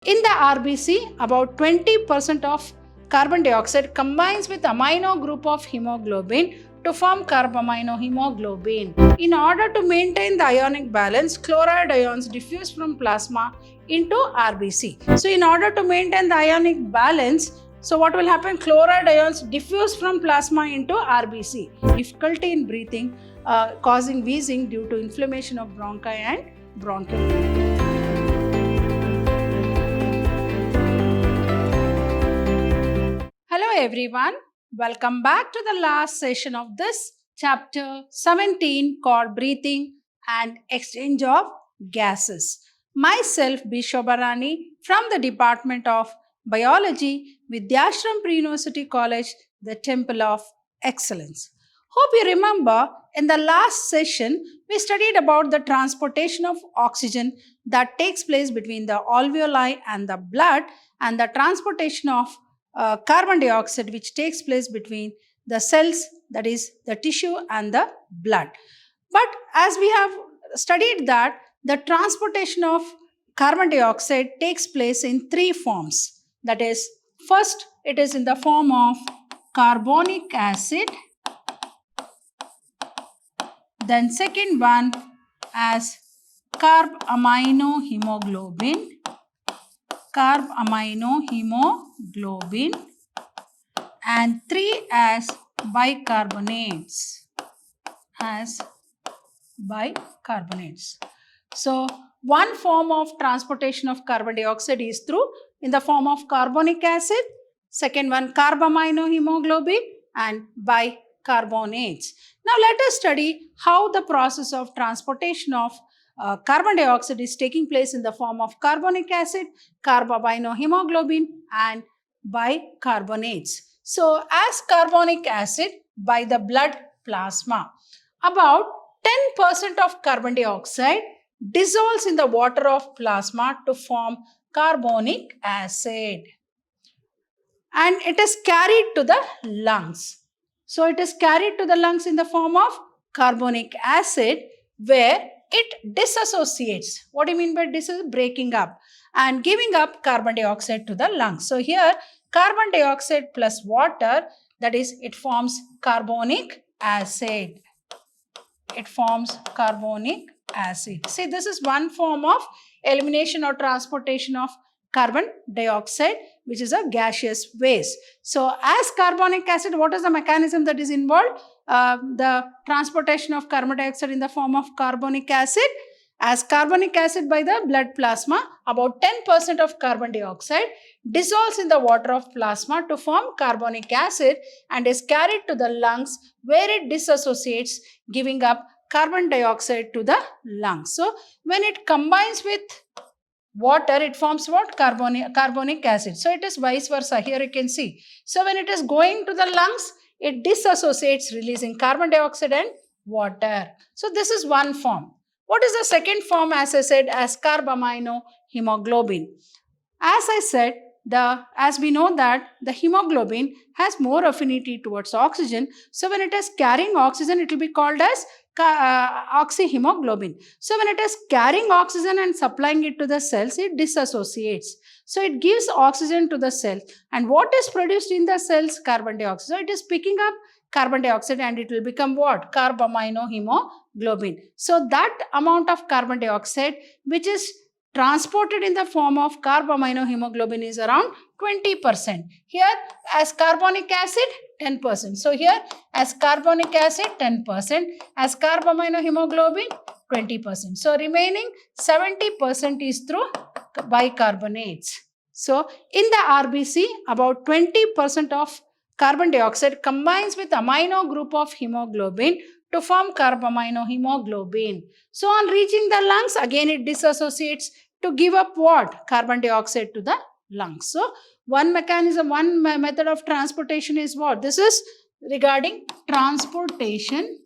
In the RBC, about 20% of carbon dioxide combines with amino group of hemoglobin to form carbaminohemoglobin. In order to maintain the ionic balance, chloride ions diffuse from plasma into RBC. So in order to maintain the ionic balance, so what will happen? Chloride ions diffuse from plasma into RBC. Difficulty in breathing, causing wheezing due to inflammation of bronchi and bronchial. Hello everyone, welcome back to the last session of this chapter 17 called Breathing and Exchange of Gases. Myself B. Shobharani from the Department of Biology, Vidyashram Pre-University College, the Temple of Excellence. Hope you remember in the last session we studied about the transportation of oxygen that takes place between the alveoli and the blood and the transportation of carbon dioxide which takes place between the cells, that is the tissue and the blood. But as we have studied that the transportation of carbon dioxide takes place in three forms. That is, first it is in the form of carbonic acid, then second one as carbaminohemoglobin, and three as bicarbonates. So one form of transportation of carbon dioxide is through in the form of carbonic acid, second one carbaminohemoglobin and bicarbonates. Now let us study how the process of transportation of carbon dioxide is taking place in the form of carbonic acid, carbaminohemoglobin and bicarbonates. So as carbonic acid by the blood plasma, about 10% of carbon dioxide dissolves in the water of plasma to form carbonic acid and it is carried to the lungs. So it is carried to the lungs in the form of carbonic acid where it disassociates. What do you mean by breaking up and giving up carbon dioxide to the lungs. So here carbon dioxide plus water, that is it forms carbonic acid. It forms carbonic acid. See, this is one form of elimination or transportation of carbon dioxide, which is a gaseous waste. So as carbonic acid, what is the mechanism that is involved? The transportation of carbon dioxide in the form of carbonic acid. As carbonic acid by the blood plasma, about 10% of carbon dioxide dissolves in the water of plasma to form carbonic acid and is carried to the lungs where it disassociates, giving up carbon dioxide to the lungs. So when it combines with water, it forms what? Carbonic acid. So it is vice versa. Here you can see. So when it is going to the lungs, it disassociates, releasing carbon dioxide and water. So this is one form. What is the second form? As I said, as carbaminohemoglobin. As I said, as we know that the hemoglobin has more affinity towards oxygen. So when it is carrying oxygen, it will be called as oxyhemoglobin. So when it is carrying oxygen and supplying it to the cells, it disassociates. So it gives oxygen to the cell. And what is produced in the cells? Carbon dioxide. So it is picking up carbon dioxide and it will become what? Carbaminohemoglobin. So that amount of carbon dioxide which is transported in the form of carbaminohemoglobin is around 20%. Here as carbonic acid 10%. So here as carbonic acid 10%, as carbaminohemoglobin 20%. So remaining 70% is through bicarbonates. So in the RBC about 20% of carbon dioxide combines with amino group of hemoglobin to form carbaminohemoglobin. So on reaching the lungs, again it disassociates to give up what? Carbon dioxide to the lungs. So one mechanism, one method of transportation is what? This is regarding transportation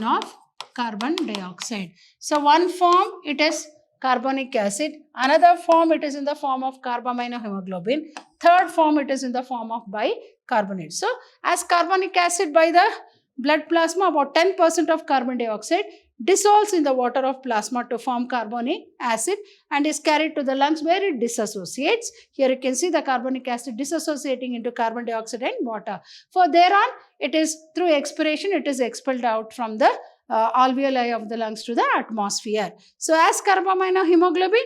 of carbon dioxide. So one form it is carbonic acid, another form it is in the form of carbaminohemoglobin, third form it is in the form of bicarbonate. So as carbonic acid by the blood plasma, about 10% of carbon dioxide dissolves in the water of plasma to form carbonic acid and is carried to the lungs where it dissociates. Here you can see the carbonic acid dissociating into carbon dioxide and water. For thereon, it is through expiration, it is expelled out from the alveoli of the lungs to the atmosphere. So as carbaminohemoglobin,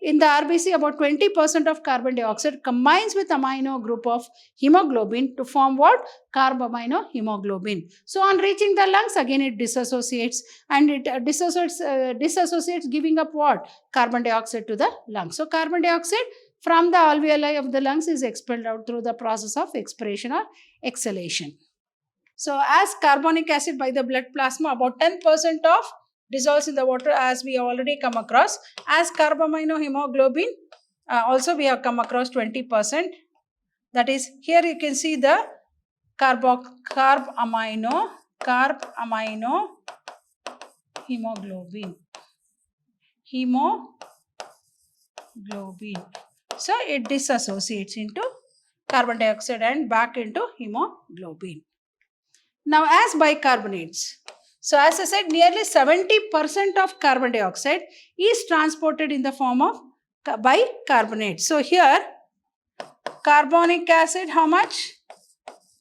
in the RBC about 20% of carbon dioxide combines with amino group of hemoglobin to form what? Carbaminohemoglobin. So on reaching the lungs, again it dissociates and it dissociates giving up what? Carbon dioxide to the lungs. So carbon dioxide from the alveoli of the lungs is expelled out through the process of expiration or exhalation. So as carbonic acid by the blood plasma, about 10% of dissolves in the water, as we already come across. As carbaminohemoglobin, also we have come across 20%. That is, here you can see the carb amino hemoglobin. So it dissociates into carbon dioxide and back into hemoglobin. Now as bicarbonates. So as I said, nearly 70% of carbon dioxide is transported in the form of bicarbonate. So here, carbonic acid, how much?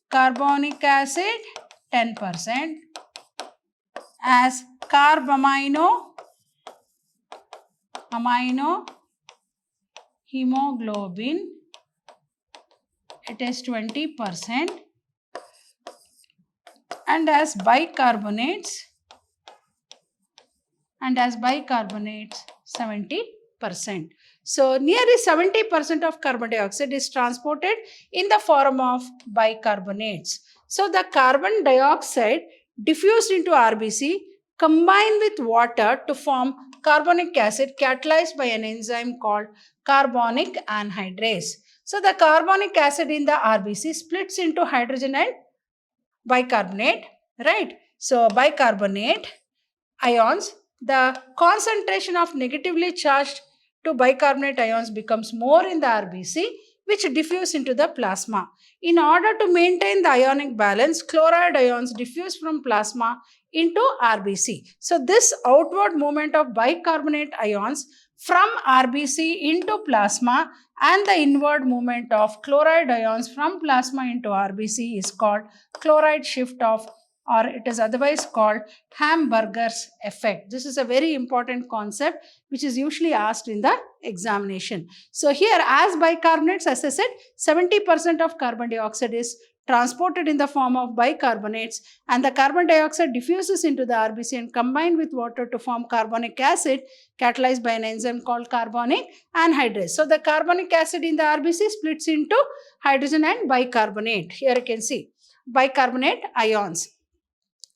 Carbonic acid, 10%. As hemoglobin, it is 20%. And as bicarbonates, 70%. So nearly 70% of carbon dioxide is transported in the form of bicarbonates. So the carbon dioxide diffused into RBC combined with water to form carbonic acid catalyzed by an enzyme called carbonic anhydrase. So the carbonic acid in the RBC splits into hydrogen and bicarbonate, right? So bicarbonate ions, the concentration of negatively charged to bicarbonate ions becomes more in the RBC, which diffuse into the plasma. In order to maintain the ionic balance, chloride ions diffuse from plasma into RBC. So this outward movement of bicarbonate ions from RBC into plasma and the inward movement of chloride ions from plasma into RBC is called chloride shift off, or it is otherwise called Hamburger's effect. This is a very important concept which is usually asked in the examination. So here as bicarbonates, as I said, 70% of carbon dioxide is transported in the form of bicarbonates and the carbon dioxide diffuses into the RBC and combined with water to form carbonic acid catalyzed by an enzyme called carbonic anhydrase. So the carbonic acid in the RBC splits into hydrogen and bicarbonate. Here you can see bicarbonate ions.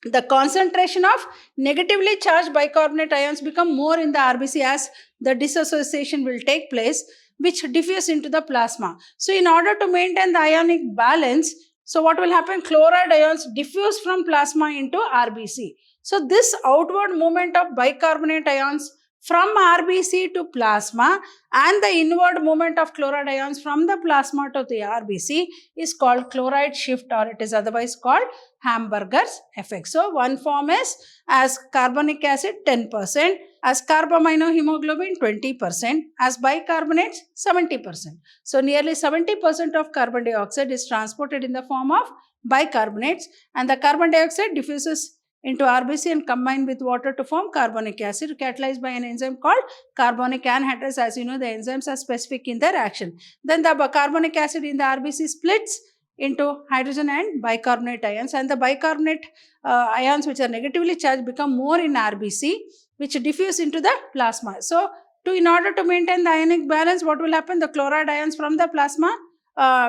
The concentration of negatively charged bicarbonate ions become more in the RBC as the dissociation will take place, which diffuse into the plasma. So in order to maintain the ionic balance, so what will happen? Chloride ions diffuse from plasma into RBC. So this outward movement of bicarbonate ions from RBC to plasma and the inward movement of chloride ions from the plasma to the RBC is called chloride shift, or it is otherwise called Hamburger's effect. So one form is as carbonic acid 10%, as carbaminohemoglobin 20%, as bicarbonates 70%. So nearly 70% of carbon dioxide is transported in the form of bicarbonates and the carbon dioxide diffuses into RBC and combined with water to form carbonic acid catalyzed by an enzyme called carbonic anhydrase. As you know, the enzymes are specific in their action. Then the carbonic acid in the RBC splits into hydrogen and bicarbonate ions, and the bicarbonate ions which are negatively charged become more in RBC, which diffuse into the plasma. So in order to maintain the ionic balance, what will happen? The chloride ions from the plasma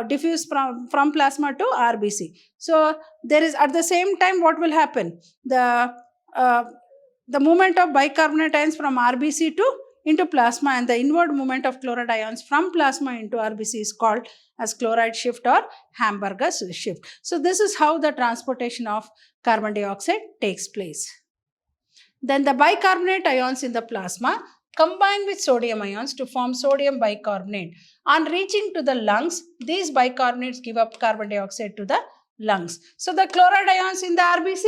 diffuse from plasma to RBC. So there is at the same time what will happen? The movement of bicarbonate ions from RBC into plasma and the inward movement of chloride ions from plasma into RBC is called as chloride shift or Hamburger's shift. So this is how the transportation of carbon dioxide takes place. Then the bicarbonate ions in the plasma combine with sodium ions to form sodium bicarbonate. On reaching to the lungs, these bicarbonates give up carbon dioxide to the lungs. So the chloride ions in the RBC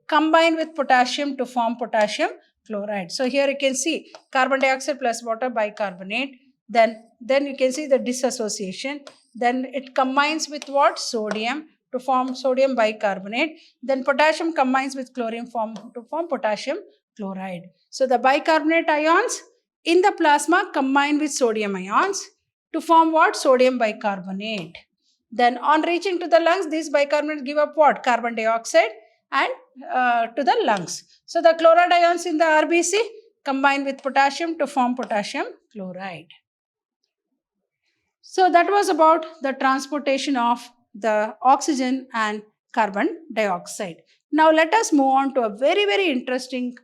combine with potassium to form potassium chloride. So here you can see carbon dioxide plus water bicarbonate. Then you can see the dissociation. Then it combines with what? Sodium to form sodium bicarbonate. Then potassium combines with chlorine to form potassium chloride. So the bicarbonate ions in the plasma combine with sodium ions to form what? Sodium bicarbonate. Then on reaching to the lungs, these bicarbonates give up what? Carbon dioxide and to the lungs. So the chloride ions in the RBC combine with potassium to form potassium chloride. So that was about the transportation of the oxygen and carbon dioxide. Now let us move on to a very, very interesting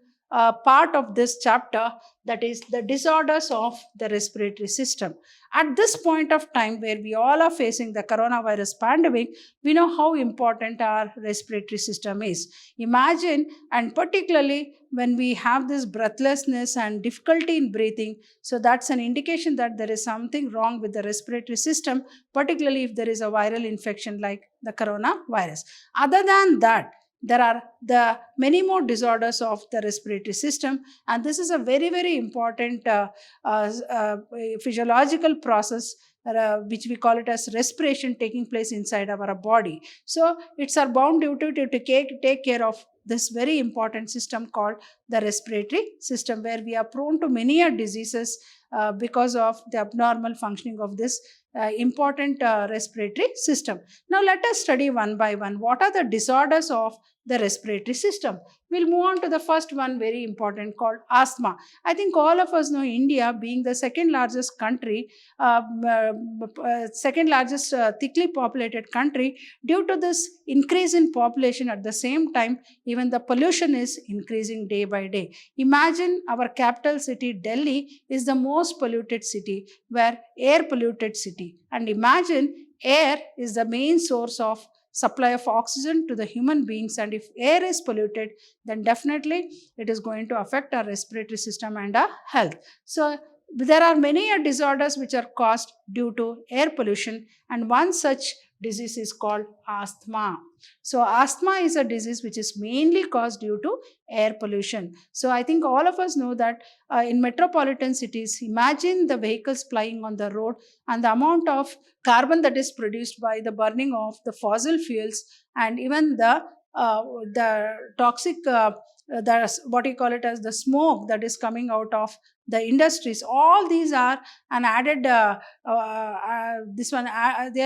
part of this chapter, that is the disorders of the respiratory system. At this point of time where we all are facing the coronavirus pandemic, we know how important our respiratory system is. Imagine, and particularly when we have this breathlessness and difficulty in breathing, so that's an indication that there is something wrong with the respiratory system, particularly if there is a viral infection like the coronavirus. Other than that, there are the many more disorders of the respiratory system, and this is a very, very important physiological process which we call it as respiration taking place inside our body. So it's our bound duty to take care of this very important system called the respiratory system, where we are prone to many diseases because of the abnormal functioning of this important respiratory system. Now let us study one by one what are the disorders of the respiratory system. We'll move on to the first one, very important, called asthma. I think all of us know India being the second largest country, thickly populated country. Due to this increase in population, at the same time, even the pollution is increasing day by day. Imagine our capital city, Delhi, is the most polluted city, where air polluted city. And imagine air is the main source of supply of oxygen to the human beings, and if air is polluted, then definitely it is going to affect our respiratory system and our health. So there are many disorders which are caused due to air pollution, and one such disease is called asthma. So asthma is a disease which is mainly caused due to air pollution. So I think all of us know that in metropolitan cities, imagine the vehicles plying on the road and the amount of carbon that is produced by the burning of the fossil fuels, and even the toxic what you call it as the smoke that is coming out of the industries. All these are an added they're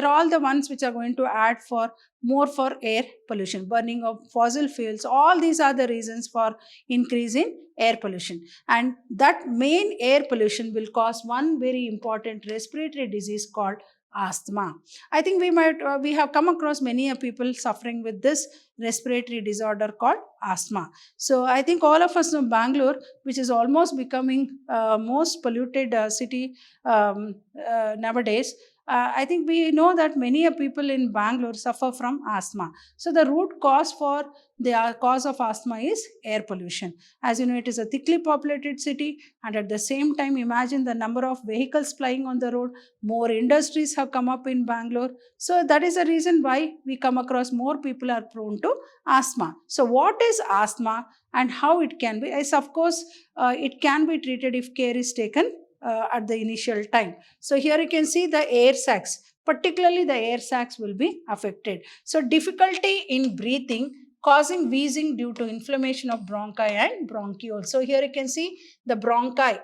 all the ones which are going to add for more for air pollution, burning of fossil fuels. All these are the reasons for increase in air pollution, and that main air pollution will cause one very important respiratory disease called asthma. I think we have come across many people suffering with this respiratory disorder called asthma. So I think all of us know Bangalore, which is almost becoming most polluted city nowadays. I think we know that many people in Bangalore suffer from asthma. So the root cause for the cause of asthma is air pollution. As you know, it is a thickly populated city, and at the same time, imagine the number of vehicles plying on the road. More industries have come up in Bangalore. So that is the reason why we come across more people are prone to asthma. So what is asthma and how it can be? Yes, of course, it can be treated if care is taken at the initial time. So here you can see the air sacs, particularly the air sacs will be affected. So difficulty in breathing causing wheezing due to inflammation of bronchi and bronchioles. So here you can see the bronchi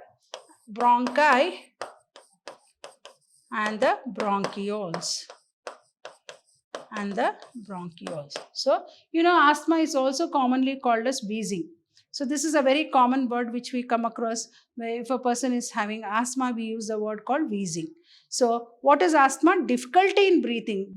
and the bronchioles. So, you know, asthma is also commonly called as wheezing. So this is a very common word which we come across, where if a person is having asthma, we use the word called wheezing. So what is asthma? Difficulty in breathing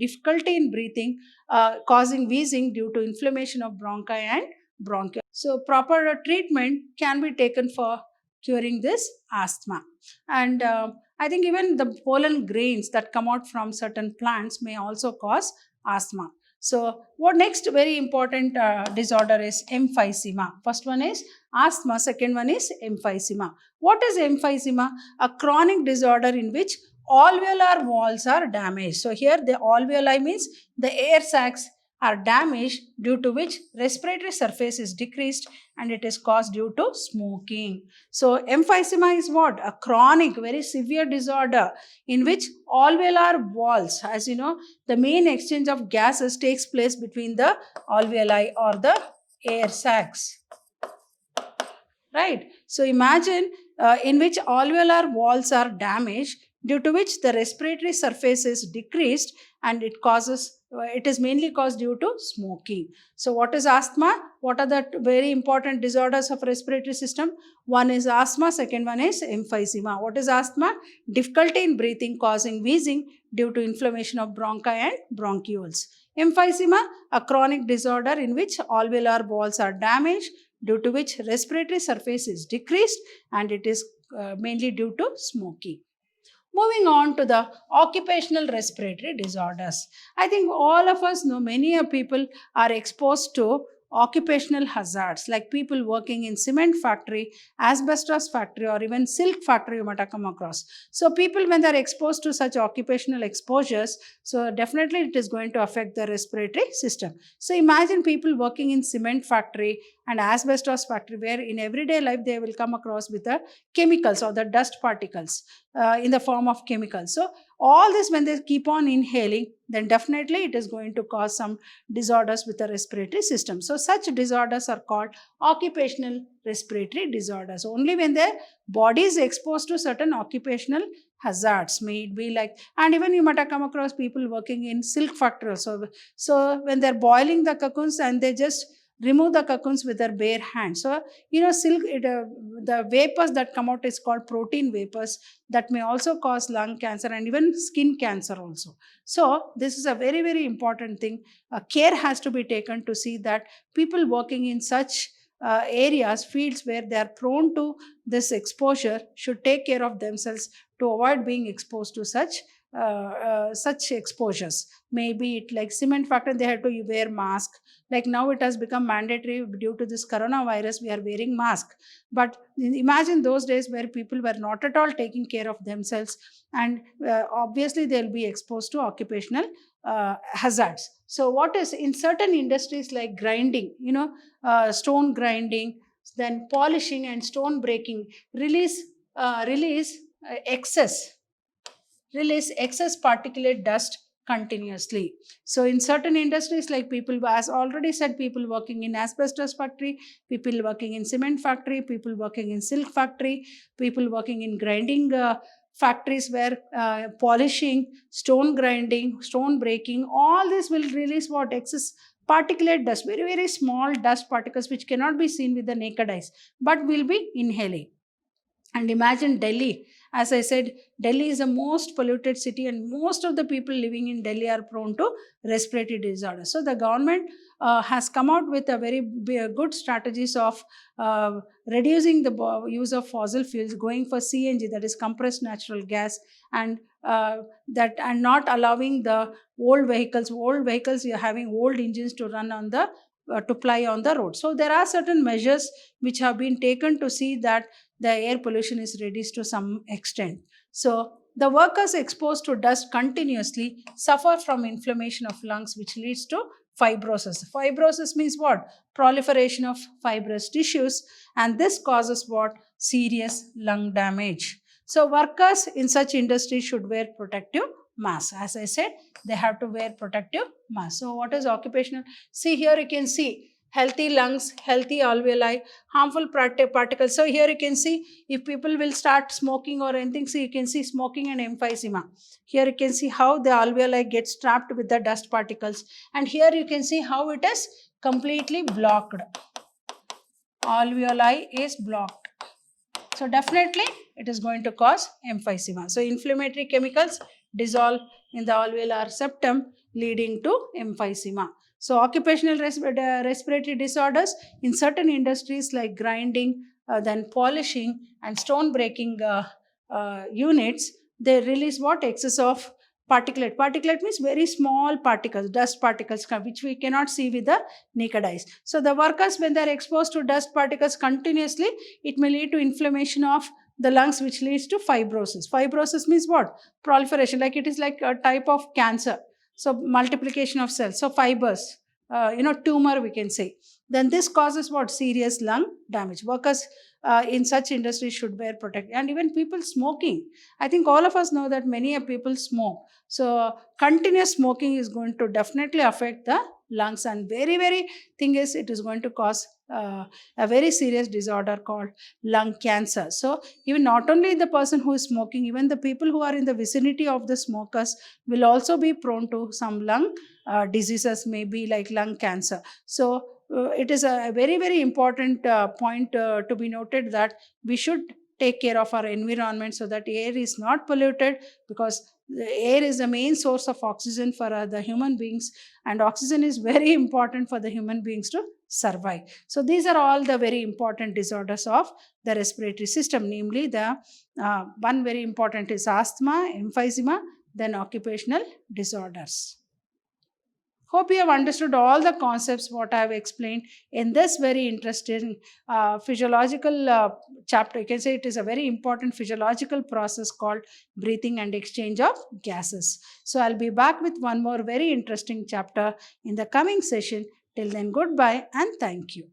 causing wheezing due to inflammation of bronchi and bronchioles. So proper treatment can be taken for curing this asthma. And I think even the pollen grains that come out from certain plants may also cause asthma. So what next very important disorder is emphysema. First one is asthma, second one is emphysema. What is emphysema? A chronic disorder in which alveolar walls are damaged. So here the alveoli means the air sacs are damaged, due to which respiratory surface is decreased, and it is caused due to smoking. So emphysema is what? A chronic, very severe disorder in which alveolar walls, as you know, the main exchange of gases takes place between the alveoli or the air sacs. Right? So imagine in which alveolar walls are damaged, due to which the respiratory surface is decreased, and it is mainly caused due to smoking. So what is asthma? What are the very important disorders of respiratory system? One is asthma, second one is emphysema. What is asthma? Difficulty in breathing causing wheezing due to inflammation of bronchi and bronchioles. Emphysema, a chronic disorder in which alveolar walls are damaged, due to which respiratory surface is decreased, and it is mainly due to smoking. Moving on to the occupational respiratory disorders. I think all of us know many people are exposed to occupational hazards, like people working in cement factory, asbestos factory, or even silk factory you might have come across. So people, when they're exposed to such occupational exposures, so definitely it is going to affect the respiratory system. So imagine people working in cement factory and asbestos factory, where in everyday life they will come across with the chemicals or the dust particles in the form of chemicals. So all this, when they keep on inhaling, then definitely it is going to cause some disorders with the respiratory system. So such disorders are called occupational respiratory disorders. Only when their body is exposed to certain occupational hazards, may it be like, and even you might have come across people working in silk factories. So when they're boiling the cocoons, and they just remove the cocoons with their bare hands. So, silk, the vapors that come out is called protein vapors, that may also cause lung cancer and even skin cancer also. So, this is a very, very important thing. Care has to be taken to see that people working in such areas, fields where they are prone to this exposure, should take care of themselves to avoid being exposed to such exposures. Maybe it like cement factory, they have to wear mask. Like now it has become mandatory due to this coronavirus, we are wearing mask. But imagine those days where people were not at all taking care of themselves, and obviously they'll be exposed to occupational hazards. So what is in certain industries like grinding, stone grinding, then polishing and stone breaking, release excess particulate dust continuously. So in certain industries, like people, as already said, people working in asbestos factory, people working in cement factory, people working in silk factory, people working in grinding factories where polishing, stone grinding, stone breaking, all this will release what? Excess particulate dust, very, very small dust particles which cannot be seen with the naked eyes, but will be inhaling. And imagine Delhi. As I said, Delhi is the most polluted city, and most of the people living in Delhi are prone to respiratory disorders. So the government has come out with a very good strategies of reducing the use of fossil fuels, going for CNG, that is compressed natural gas, and not allowing the old vehicles. You're having old engines to run on the to ply on the road. So there are certain measures which have been taken to see that the air pollution is reduced to some extent. So the workers exposed to dust continuously suffer from inflammation of lungs, which leads to fibrosis. Fibrosis means what? Proliferation of fibrous tissues, and this causes what? Serious lung damage. So workers in such industries should wear protective masks. As I said, they have to wear protective masks. So what is occupational? See, here you can see healthy lungs, healthy alveoli, harmful particles. So here you can see if people will start smoking or anything, so you can see smoking and emphysema. Here you can see how the alveoli gets trapped with the dust particles, and here you can see how it is completely blocked. Alveoli is blocked. So definitely it is going to cause emphysema. So inflammatory chemicals dissolve in the alveolar septum, leading to emphysema. So occupational respiratory disorders in certain industries like grinding, then polishing and stone breaking units, they release what? Excess of particulate. Particulate means very small particles, dust particles, which we cannot see with the naked eyes. So the workers, when they are exposed to dust particles continuously, it may lead to inflammation of the lungs, which leads to fibrosis. Fibrosis means what? Proliferation, like it is like a type of cancer. So multiplication of cells. So fibers, tumor, we can say, then this causes what? Serious lung damage. Workers in such industries should wear protective, and even people smoking. I think all of us know that many people smoke. So continuous smoking is going to definitely affect the lungs, and very, very thing is, it is going to cause a very serious disorder called lung cancer. So even not only the person who is smoking, even the people who are in the vicinity of the smokers will also be prone to some lung diseases, maybe like lung cancer. So it is a very, very important point to be noted, that we should take care of our environment so that air is not polluted, because the air is the main source of oxygen for the human beings, and oxygen is very important for the human beings to survive. So these are all the very important disorders of the respiratory system, namely the one very important is asthma, emphysema, then occupational disorders. Hope you have understood all the concepts what I have explained in this very interesting physiological chapter. You can say it is a very important physiological process called breathing and exchange of gases. So I'll be back with one more very interesting chapter in the coming session. Till then, goodbye and thank you.